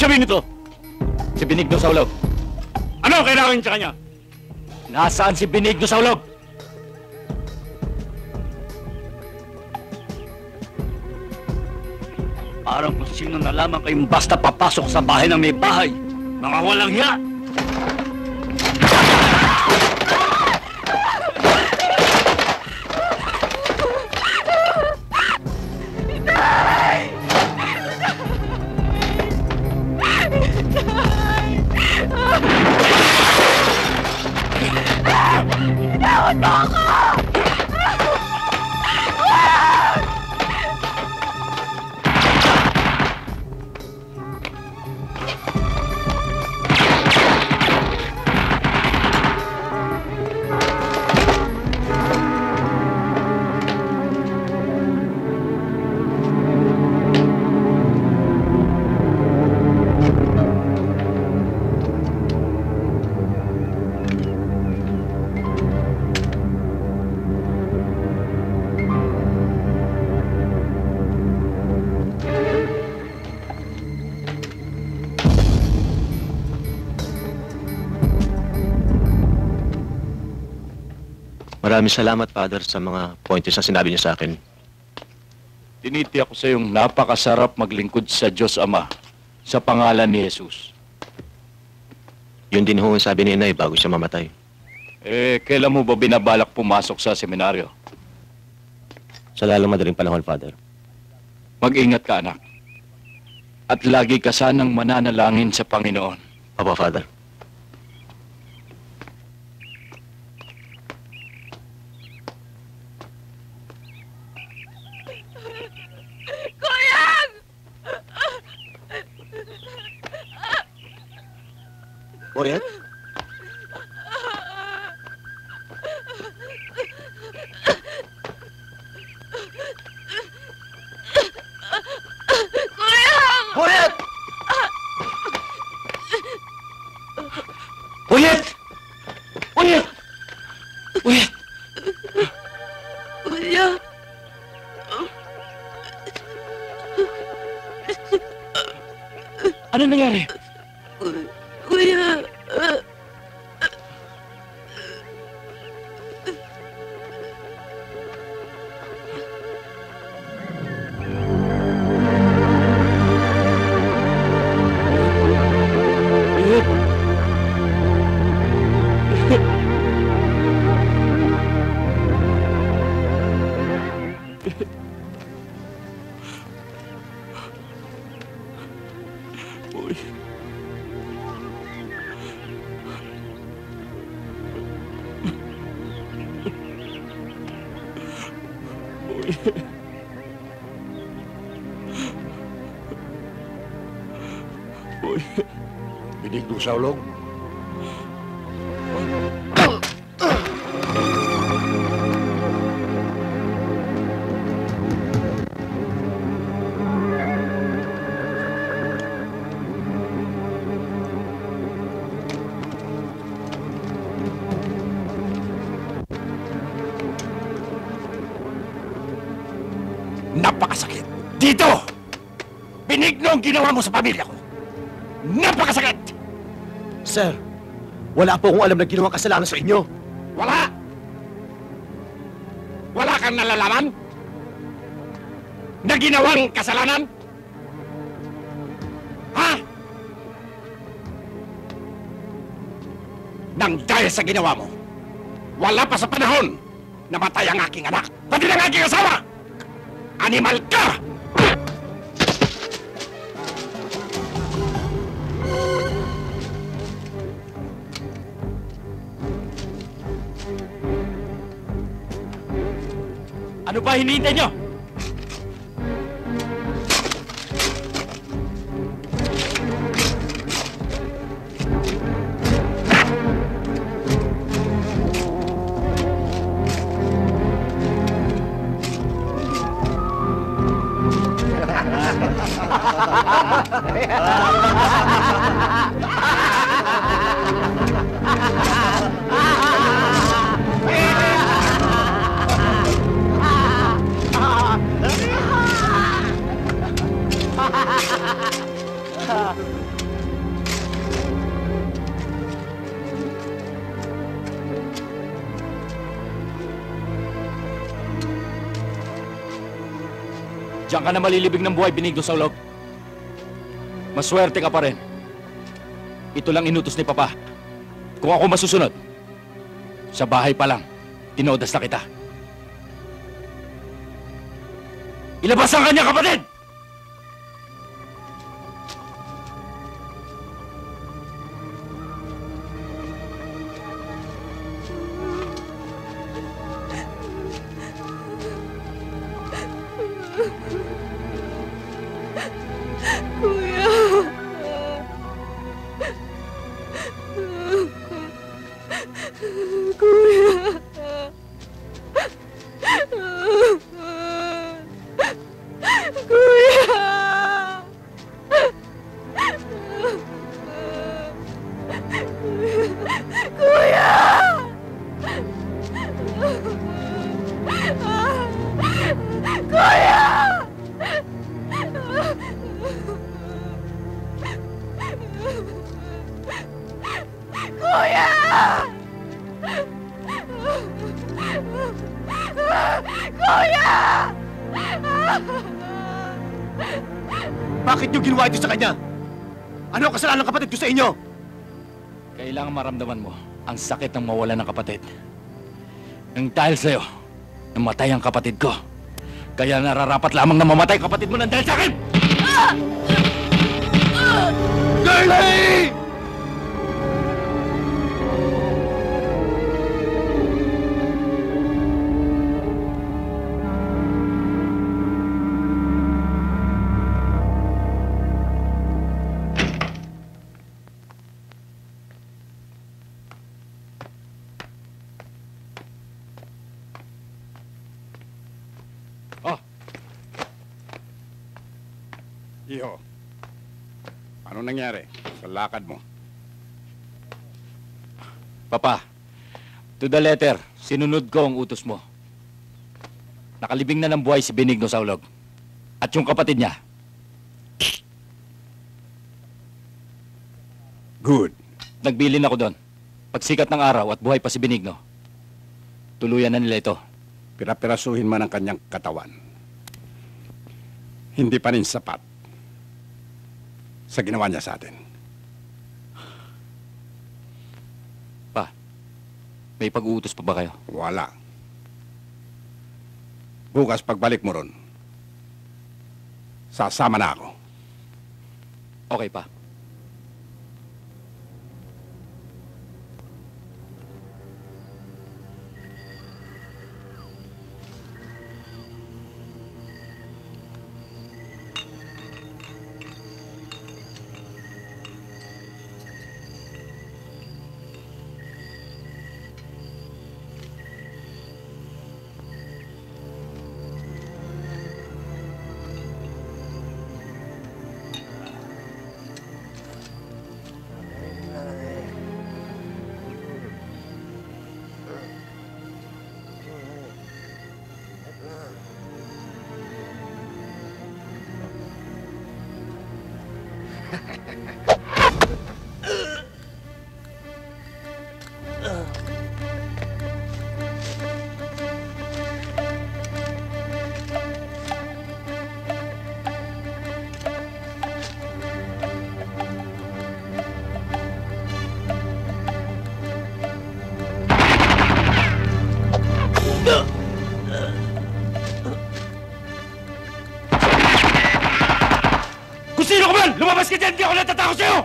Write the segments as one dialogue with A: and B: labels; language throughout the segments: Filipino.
A: sabihin nito? Si Benigno Saulog. Ano ang kailangan sa kanya? Nasaan si Benigno Saulog? Parang kung sino na lamang kayong basta papasok sa bahay ng may bahay. Mga walang hiya!
B: Inawat mo ako!
C: Maraming salamat, Father, sa mga pointers na sinabi niyo sa akin.
A: Tinitiyak ko sa iyong napakasarap maglingkod sa Diyos Ama sa pangalan ni Jesus.
C: Yun din ho ang sabi ni Inay bago siya mamatay.
A: Kailan mo ba binabalak pumasok sa seminaryo?
C: Sa lalong madaling panahon, Father.
A: Mag-ingat ka, anak. At lagi ka sanang mananalangin sa Panginoon.
C: Opo, Father.
B: Kuyang!
C: Boyet?
B: Kuyang!
C: Boyet! Boyet! Boyet! Boyet!
B: Kuya!
A: Ano nangyari?
B: Kuya!
D: Benigno Saulog?
A: Napakasakit! Dito! Benigno ang ginawa mo sa pamilya ko! Napakasakit!
C: Sir, wala po akong alam na ginawang kasalanan sa inyo.
A: Wala! Wala kang nalalaman? Na ginawang kasalanan? Ha? Nang dahil sa ginawa mo, wala pa sa panahon na matay ang aking anak, pati ng aking asawa! Animal ka! Ano ba hinihintay nyo?
D: Diyan ka na malilibing ng buhay, Benigno Saulog. Maswerte ka pa rin. Ito lang inutos ni Papa. Kung ako masusunod, sa bahay pa lang, tinodas na kita. Ilabas ang kanyang kapatid!
B: Kuya! Kuya! Kuya! Kuya! Kuya! Kuya! Kuya!
C: Bakit niyo ginawa ito sa kanya? Ano ang kasalanan ng kapatid ko sa inyo?
D: Kailangan maramdaman mo ang sakit ng mawalan ng kapatid. Nang dahil sa'yo, namatay ang kapatid ko. Kaya nararapat lamang na mamatay ang kapatid mo nang dahil sa akin!
C: Girlie!
A: Oh. Iho, ano nangyari sa lakad mo?
D: Papa, to the letter, sinunod ko ang utos mo. Nakalibing na ng buhay si Benigno Saulog. At yung kapatid niya.
A: Good.
D: Nagbilin ako doon. Pagsikat ng araw at buhay pa si Benigno, tuluyan na nila ito.
A: Pirapirasuhin man ang kanyang katawan. Hindi pa rin sapat sa ginawa niya sa atin.
D: Pa, may pag-uutos pa ba kayo?
A: Wala. Bukas pagbalik mo ron, sasama na ako.
D: Okay pa.
A: Kung sino ka man! Lumabas ka dyan! Hindi ako natatakot sa'yo!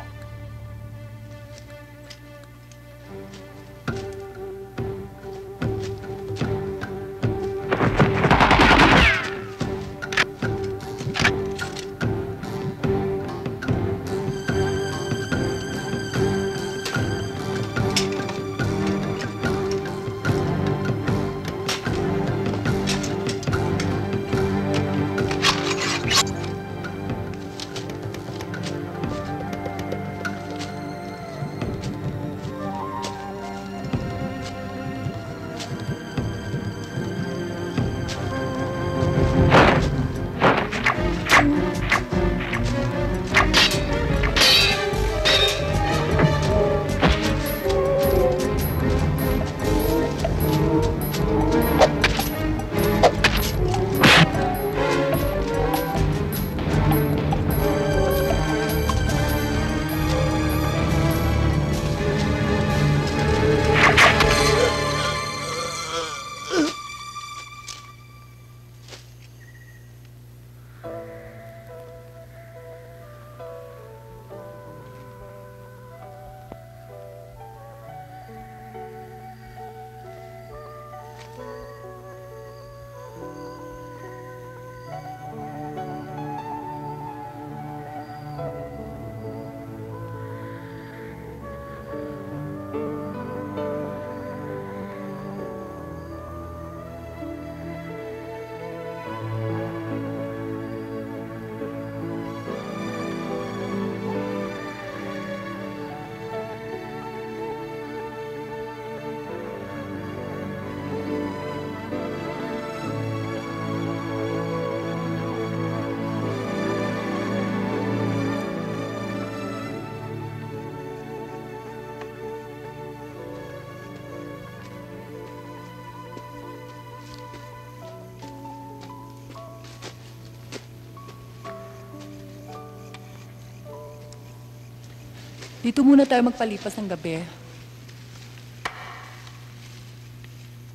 E: Dito muna tayo magpalipas ng gabi.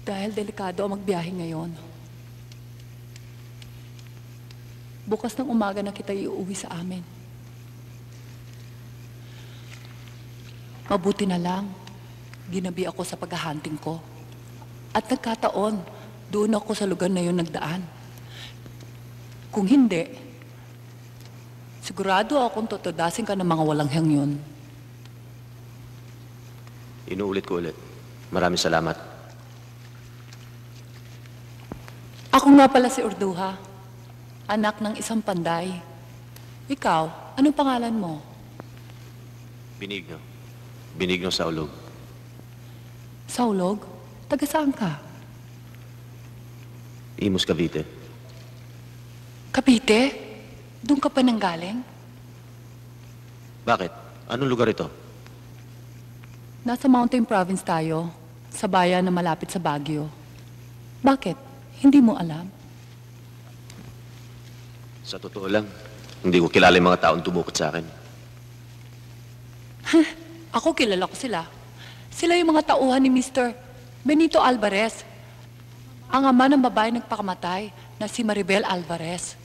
E: Dahil delikado ang magbiyahe ngayon. Bukas ng umaga na kita iuwi sa amin. Mabuti na lang, ginabi ako sa paghahunting ko. At nagkataon, doon ako sa lugar na yun nagdaan. Kung hindi, sigurado akong totodasin ka ng mga walang hangyon.
C: Inuulit ko ulit. Maraming salamat.
E: Ako nga pala si Urduha, anak ng isang panday. Ikaw, anong pangalan mo?
C: Binigno. Binigno sa ulog.
E: Saulog? Taga saan ka?
C: Imus, Cavite.
E: Cavite? Doon ka pa nanggaling?
C: Bakit? Anong lugar ito?
E: Nasa Mountain Province tayo, sa bayan na malapit sa Baguio. Bakit? Hindi mo alam?
C: Sa totoo lang, hindi ko kilala yung mga taong tumukot sa akin.
E: Ako kilala ko sila. Sila yung mga tauhan ni Mr. Benito Alvarez. Ang ama ng babae nagpakamatay na si Maribel Alvarez.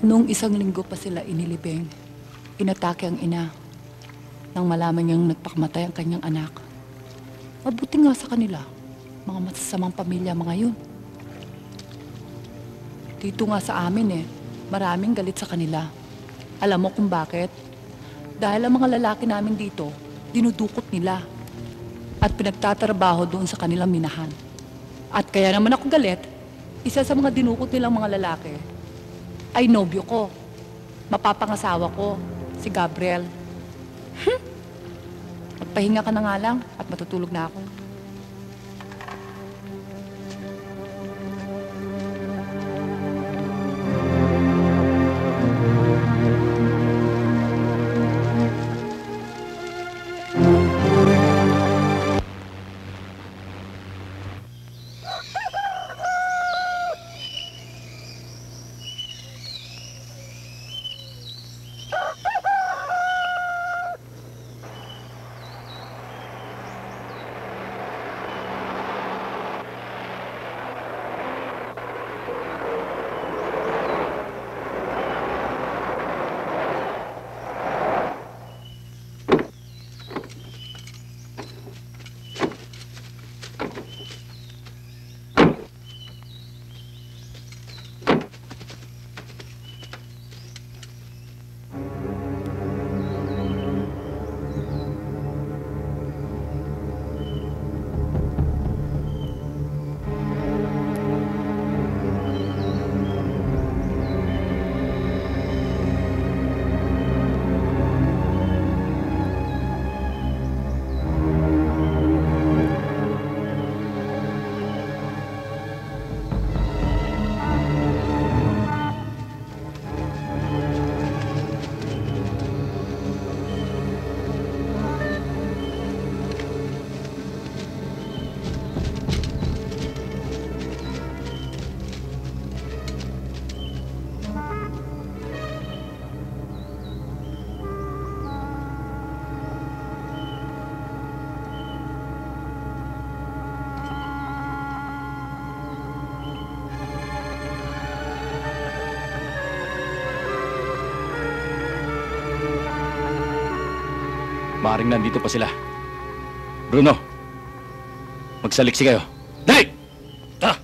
E: Noong isang linggo pa sila inilibing, inatake ang ina nang malaman niyang nagpakamatay ang kanyang anak. Mabuti nga sa kanila, mga masasamang pamilya mga yun. Dito nga sa amin maraming galit sa kanila. Alam mo kung bakit? Dahil ang mga lalaki namin dito, dinudukot nila at pinagtatrabaho doon sa kanilang minahan. At kaya naman ako galit, isa sa mga dinukot nilang mga lalaki ay nobyo ko, mapapangasawa ko, si Gabriel. Magpahinga ka na nga lang at matutulog na ako.
D: Maaring nandito pa sila. Bruno, magsaliksi kayo. Dali! Tara!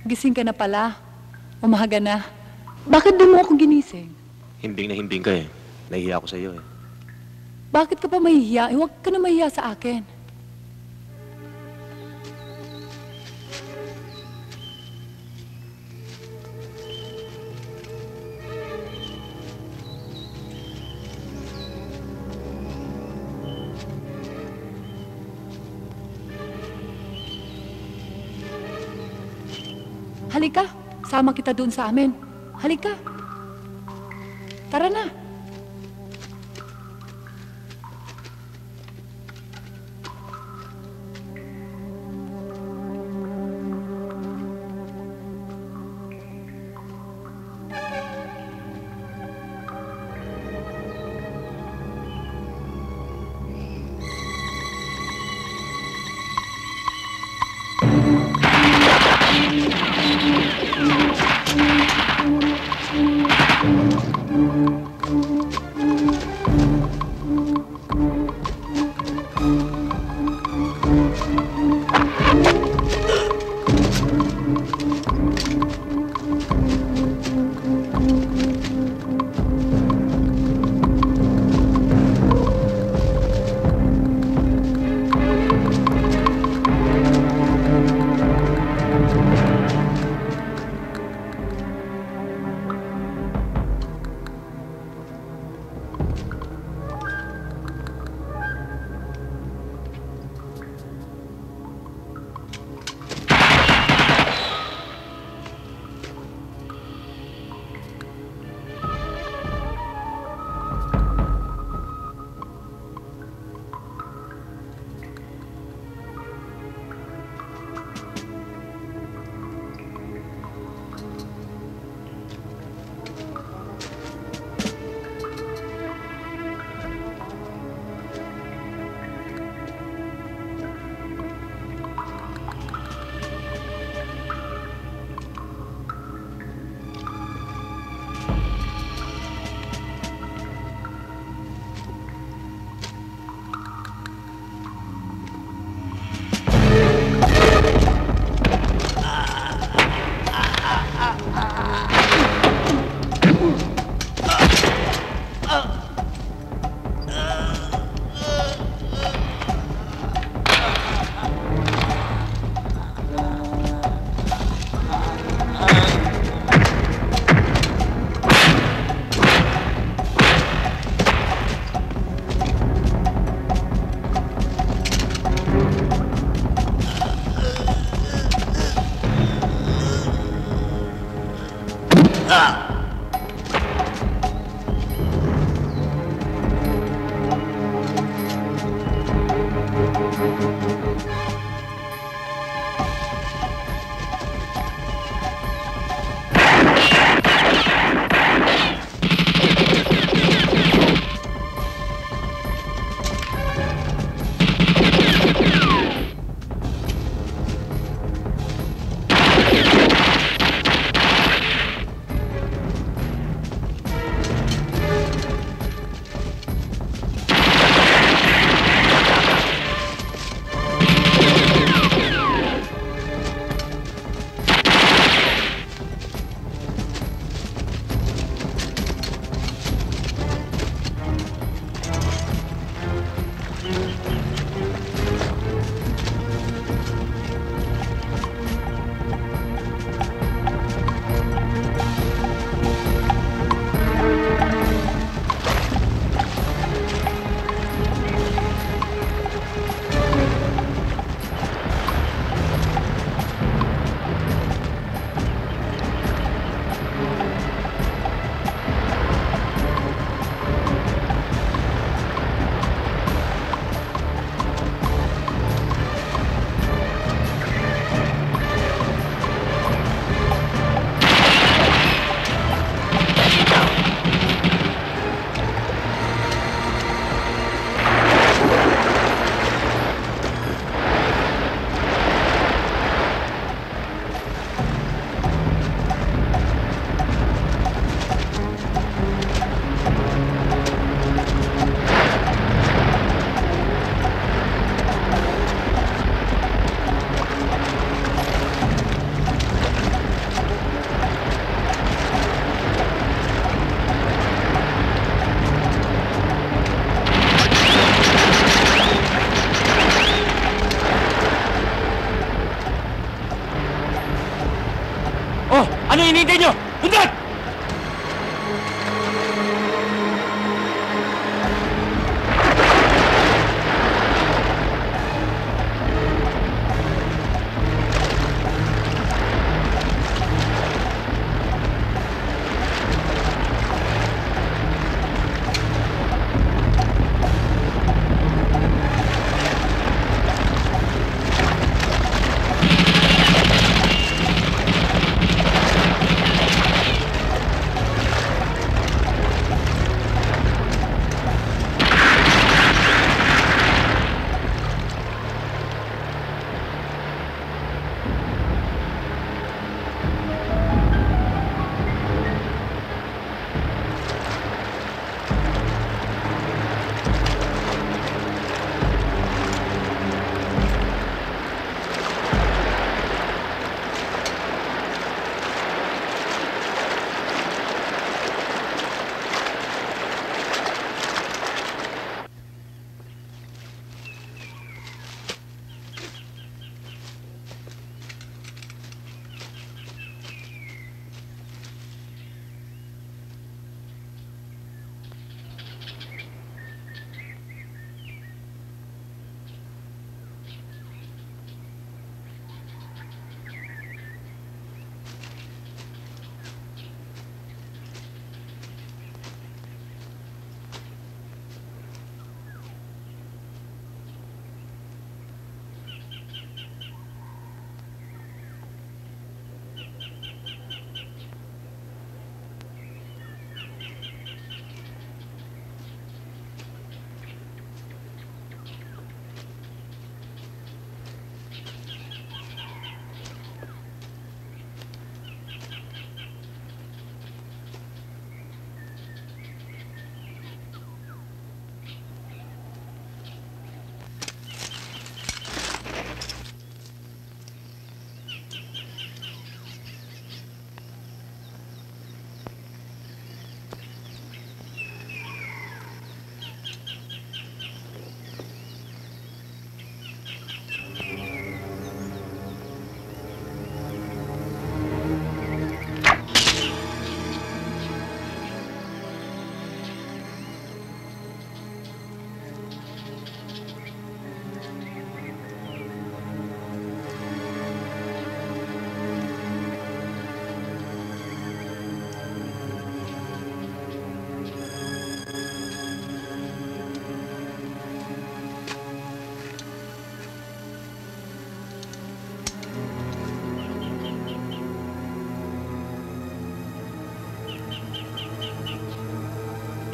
E: gising ka na pala. Umaga na. Bakit di mo ako ginising?
C: Himbing na himbing ka eh. Nahihiya ako sa iyo eh.
E: Bakit ka pa mahihiya? Huwag ka na mahihiya sa akin. Halika, sama kita doon sa amin. Halika. Tara na.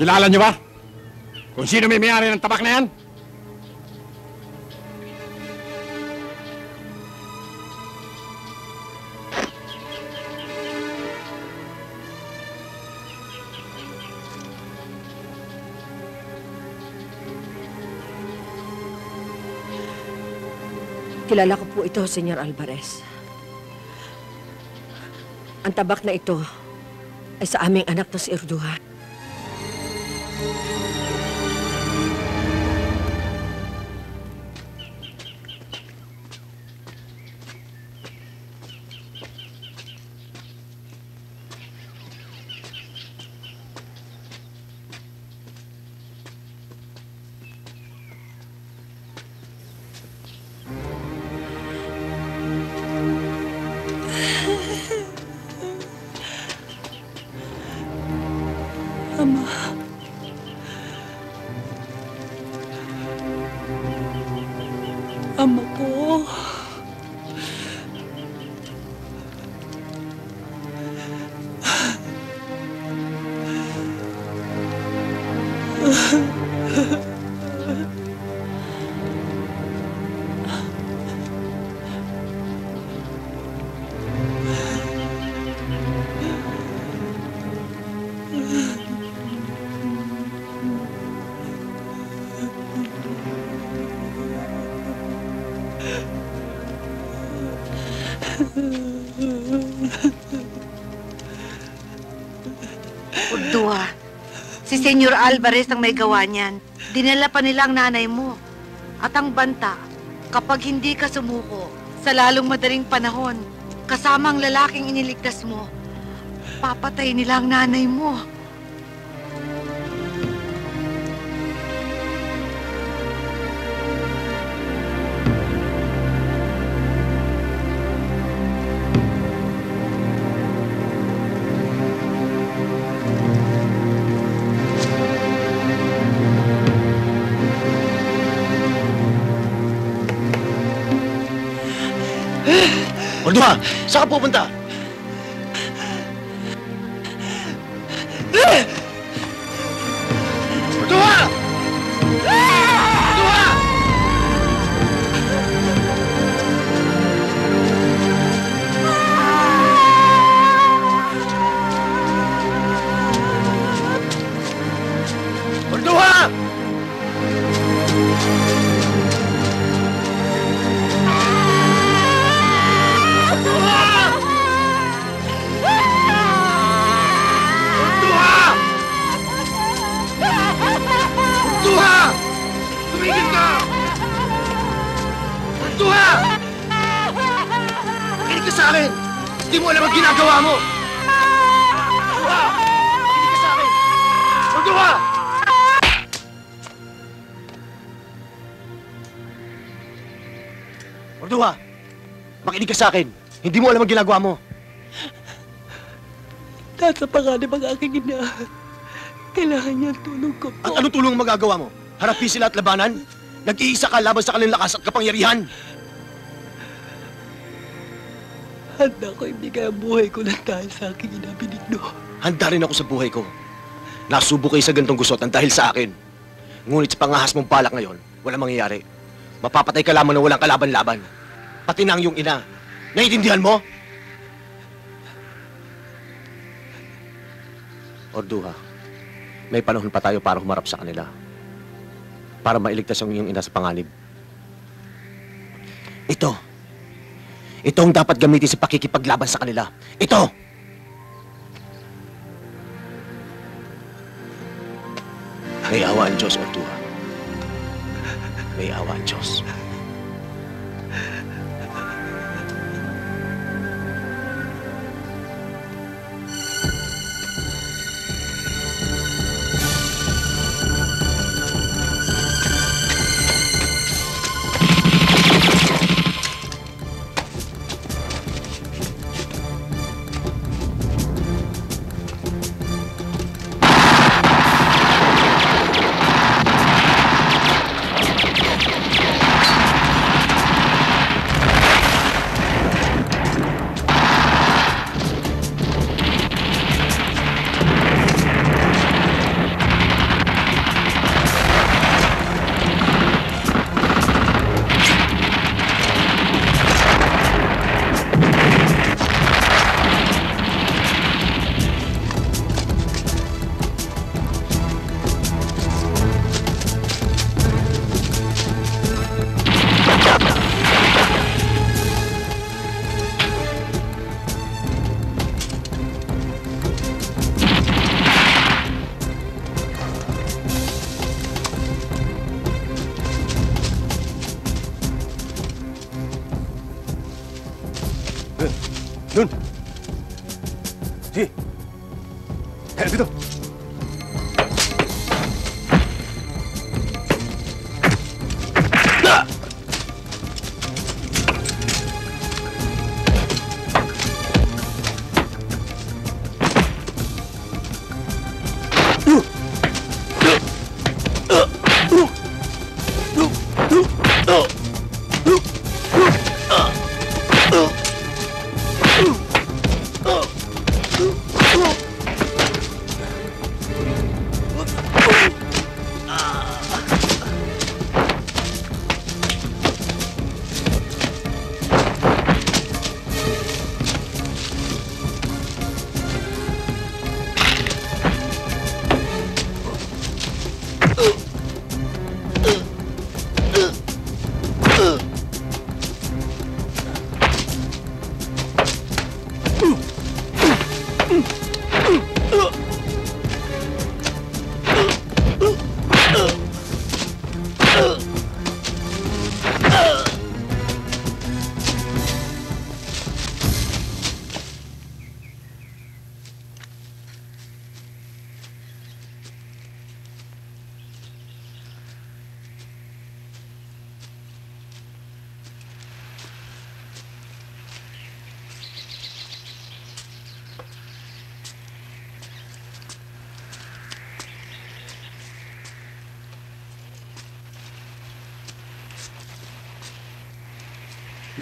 A: Kilala niyo ba? Kung sino may-ari ng tabak na yan?
F: Kilala ko po ito, Senyor Alvarez. Ang tabak na ito ay sa aming anak na si Urduha.
E: Ama. Ama ko.
B: Urduha, si Senyor Alvarez ang may gawa niyan. Dinala pa nila ang nanay mo. At ang banta, kapag hindi ka sumuko, sa lalong madaling panahon, kasama ang lalaking iniligtas mo, papatay nila ang nanay mo.
C: Urduha, saan ka pupunta? Urduha! Urduha! Urduha! Urduha! Tumigil ka! Urduha! Makinig ka sa akin! Hindi mo alam ang ginagawa mo! Urduha! Makinig ka sa akin! Urduha! Urduha! Makinig ka sa akin! Hindi mo alam ang ginagawa mo!
F: Nasa panganib ang aking ina. Kailangan niya ang tulong ko po.
C: At anong tulong ang magagawa mo? Harapin sila at labanan? Nag-iisa ka laban sa kanilang lakas at kapangyarihan?
F: Handa ko ibigay ang buhay ko lang dahil sa aking ina, Benigno.
C: Handa rin ako sa buhay ko. Nasubo kayo sa gantong gusotan dahil sa akin. Ngunit sa pangahas mong balak ngayon, walang mangyayari. Mapapatay ka lamang na walang kalaban-laban. Pati na ang iyong ina. Naiintindihan mo? Urduha, may panahon pa tayo para humarap sa kanila. Para mailigtas ang iyong ina sa panganib. Ito ang dapat gamitin sa pakikipaglaban sa kanila. Ito! May awa ang Diyos, Urduha. May awa ang Diyos.
A: Doon! Sige! Kaya dito!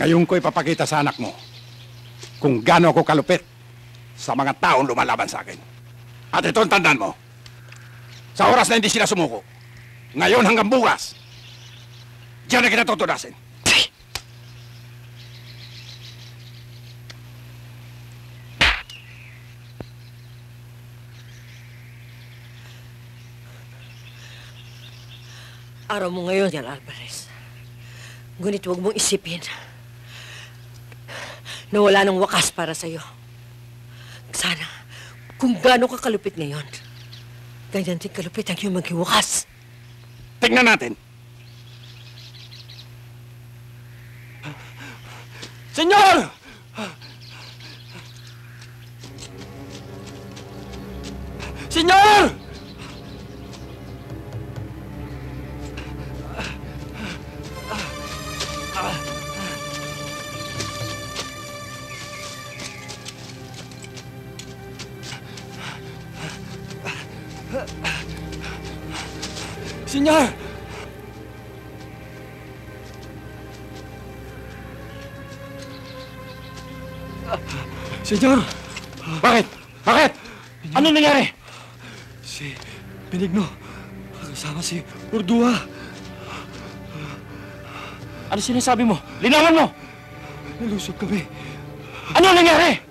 A: Ngayon ko ipapakita sa anak mo kung gaano ako kalupit sa mga taong lumalaban sa akin. At ito ang tandaan mo. Sa oras na hindi sila sumuko, ngayon hanggang bukas, diyan na kita tutunasin.
G: Araw mo ngayon, Yan Alvarez. Ngunit huwag mong isipin na wala nang wakas para sa'yo. Sana, kung gaano ka kalupit ngayon, ganyan din kalupit ang iyong maging wakas.
A: Tingnan natin.
C: Senyor! Senyor! Senyor! Senyor!
A: Bakit? Bakit? Ano nangyari?
C: Si Benigno, kasama si Urdua.
D: Ano sinasabi mo? Linangan mo!
C: Nilusog kami.
D: Ano nangyari?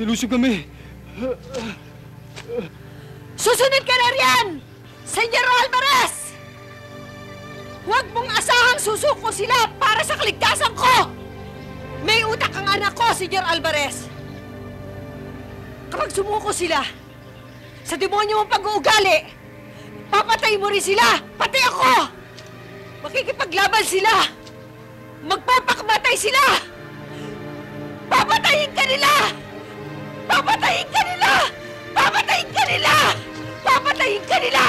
C: Nilusog kami.
G: Susunod ka na riyan, Senyor Alvarez! Huwag mong asahang susuko sila para sa kaligtasan ko! May utak ang anak ko, Senyor Alvarez! Kapag sumuko sila, sa demonyo mong pag-uugali, papatay mo rin sila, pati ako! Makikipaglaban sila! Magpapakamatay sila! Papatayin ka nila! Papatayin ka nila! Papatayin ka nila! Papatayin ka nila!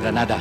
D: Granada.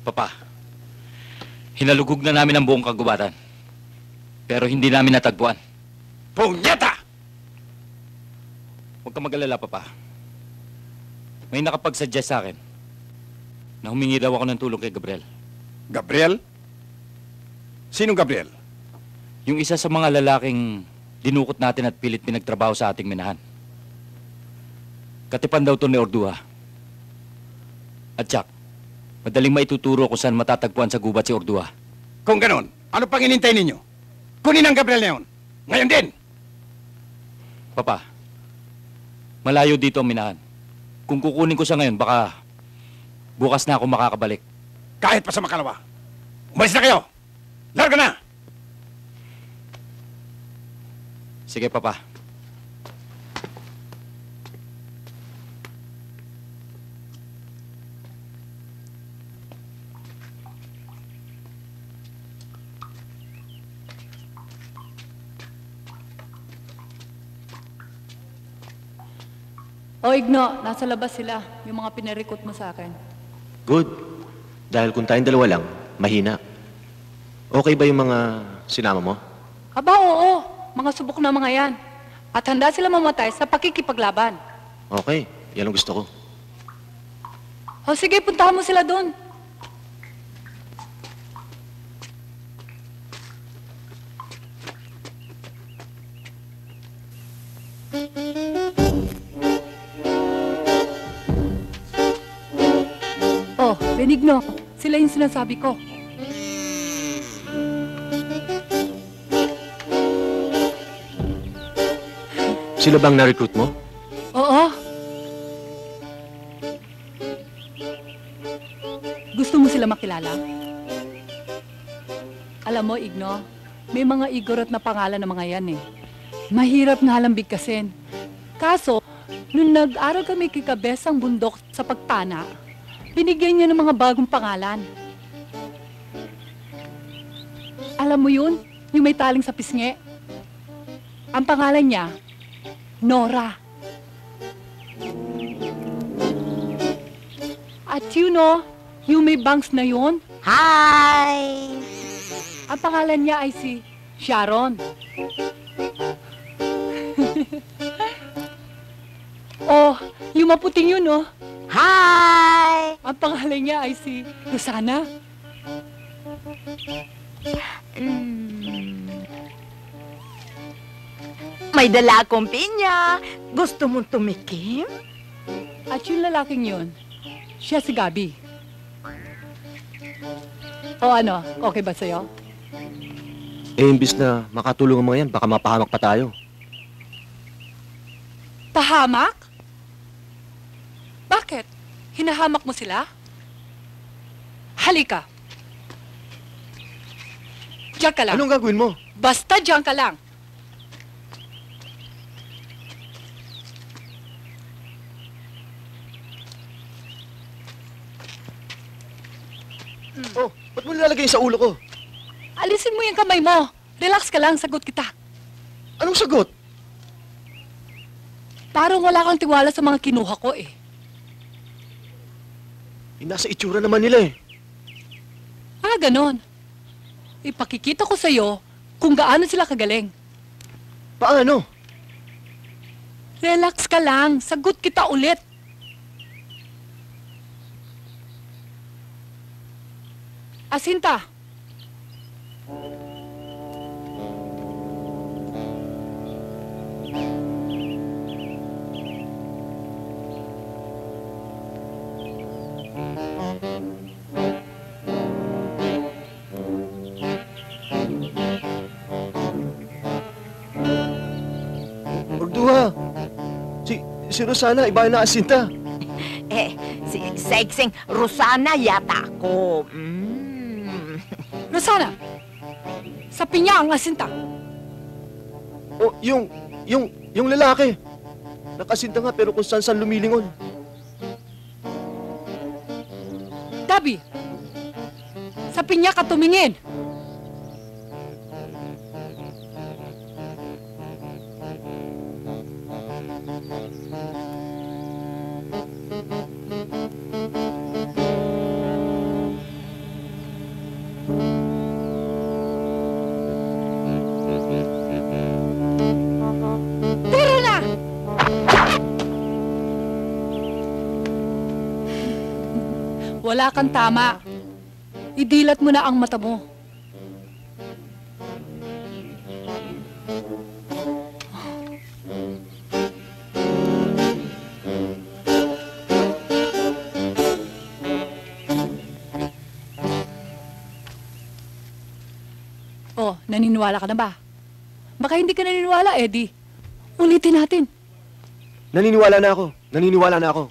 D: Papa, hinalugog na namin ang buong kagubatan. Pero hindi namin natagpuan.
A: Punyeta!
D: Huwag ka mag-alala, Papa. May nakapag-suggest sa akin na humingi daw ako ng tulong kay Gabriel.
A: Gabriel? Sinong Gabriel?
D: Yung isa sa mga lalaking dinukot natin at pilit pinagtrabaho sa ating minahan. Katipan daw to ni Ordua. At Jack, madaling maituturo kung saan matatagpuan sa gubat si Ordua.
A: Kung ganon, ano pang inintay ninyo? Kunin ang Gabriel na yun. Ngayon din!
D: Papa, malayo dito ang minahan. Kung kukunin ko siya ngayon, baka bukas na ako makakabalik.
A: Kahit pa sa makalawa. Umalis na kayo! Larga na!
D: Sige, Papa.
E: O Igno, nasa labas sila, yung mga pinarikot mo sa akin.
C: Good. Dahil kung tayong dalawa lang, mahina. Okay ba yung mga sinama mo?
E: Aba, oo. Mga subok na mga yan. At handa sila mamatay sa pakikipaglaban.
C: Okay, yan ang gusto ko.
E: O sige, puntahan mo sila doon. Oh, Benigno, sila yung sinasabi ko.
C: Sila bang na-recruit mo?
E: Oo. Gusto mo sila makilala? Alam mo, Igno, may mga igorot na pangalan ng mga yan eh. Mahirap nga lang bigkasin. Kaso, nung nag-aral kami kay Kabesang Bundok sa Pagtana, binigyan niya ng mga bagong pangalan. Alam mo yun? Yung may taling sa pisngi? Ang pangalan niya, Nora. At yun o, yung may bangs na yun,
G: Hi!
E: ang pangalan niya ay si Sharon. Oh, yung maputing yun oh,
G: Hi!
E: ang pangalan niya ay si Rosana.
G: May dala akong pinya. Gusto mong tumikim?
E: At yung lalaking yun, siya si Gabi. O ano, okay ba sa'yo?
C: Eh, imbis na makatulong ang mga yan, baka mapahamak pa tayo.
E: Pahamak? Bakit? Hinahamak mo sila? Halika. Diyan ka lang.
C: Anong gagawin mo?
E: Basta diyan ka lang.
C: Oh, ba't mo nilalagay sa ulo ko?
E: Alisin mo yung kamay mo. Relax ka lang, sagot kita.
C: Anong sagot?
E: Parang wala kang tiwala sa mga kinuha ko eh.
C: Eh, nasa itsura naman nila eh.
E: Ah, ganon. Ipakikita ko sa'yo kung gaano sila kagaling.
C: Paano?
E: Relax ka lang, sagot kita ulit. Asinta.
C: Orduha! Si Rosana, iba na asinta.
G: Si Sexing Rosana yata ako.
E: Rosana! Sa pinya ang asinta.
C: O, yung lalaki. Nakasinta nga pero kung saan lumilingon.
E: Dabi! Sa pinya ka tumingin. Tara na! Wala kang tama. Idilat mo na ang mata mo. Oh, naniniwala ka na ba? Baka hindi ka naniniwala, Eddie. Ulitin natin.
C: Naniniwala na ako. Naniniwala na ako.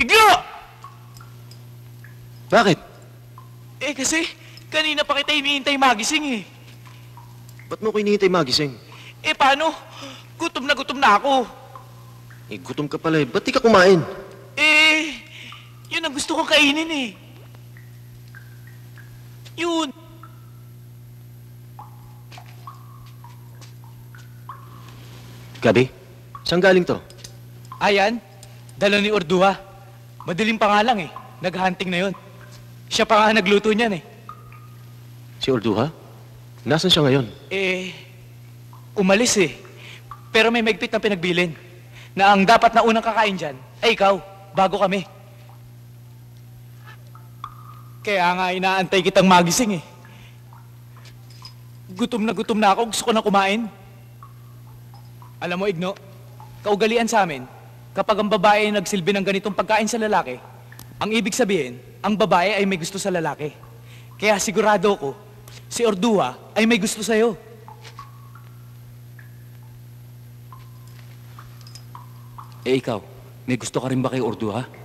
H: Iglo!
C: Bakit?
H: Kasi kanina pa kita hinihintay magising eh.
C: Ba't mo ko hinihintay magising?
H: Paano? Gutom na ako.
C: Gutom ka pala eh. Ba't di ka kumain?
H: Yun ang gusto kong kainin eh. Yun.
C: Gabi, saan galing to?
H: Ayan, dala ni Orduha. Madilim pa nga lang eh. Nag-hunting na yun. Siya pa nga nagluto niyan eh.
C: Si Orduha? Nasaan siya ngayon?
H: Umalis eh. Pero may maigpit na pinagbilin. Na ang dapat na unang kakain dyan ay ikaw, bago kami. Kaya nga inaantay kitang magising eh. Gutom na ako, gusto ko na kumain. Alam mo, Igno, kaugalian sa amin, kapag ang babae ay nagsilbi ng ganitong pagkain sa lalaki, ang ibig sabihin, ang babae ay may gusto sa lalaki. Kaya sigurado ko, si Orduha ay may gusto sa'yo.
D: Ikaw, may gusto ka rin ba kay Orduha?